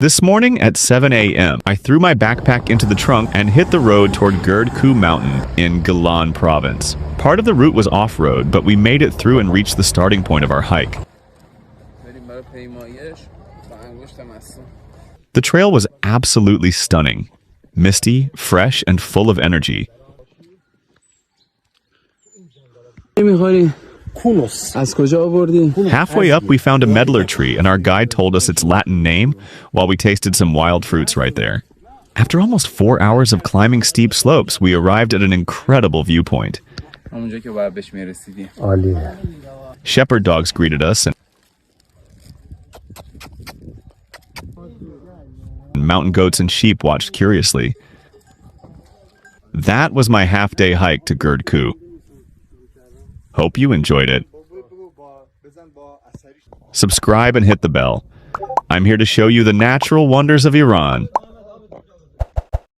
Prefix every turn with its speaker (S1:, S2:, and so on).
S1: This morning at 7 a.m., I threw my backpack into the trunk and hit the road toward Gerd-Kuh mountain in Gilan province. Part of the route was off-road, but we made it through and reached the starting point of our hike. The trail was absolutely stunning, misty, fresh, and full of energy. Halfway up, we found a medlar tree, and our guide told us its Latin name while we tasted some wild fruits right there. After almost 4 hours of climbing steep slopes, we arrived at an incredible viewpoint. Shepherd dogs greeted us, and mountain goats and sheep watched curiously. That was my half-day hike to Gerd-Kuh. Hope you enjoyed it. Subscribe and hit the bell. I'm here to show you the natural wonders of Iran.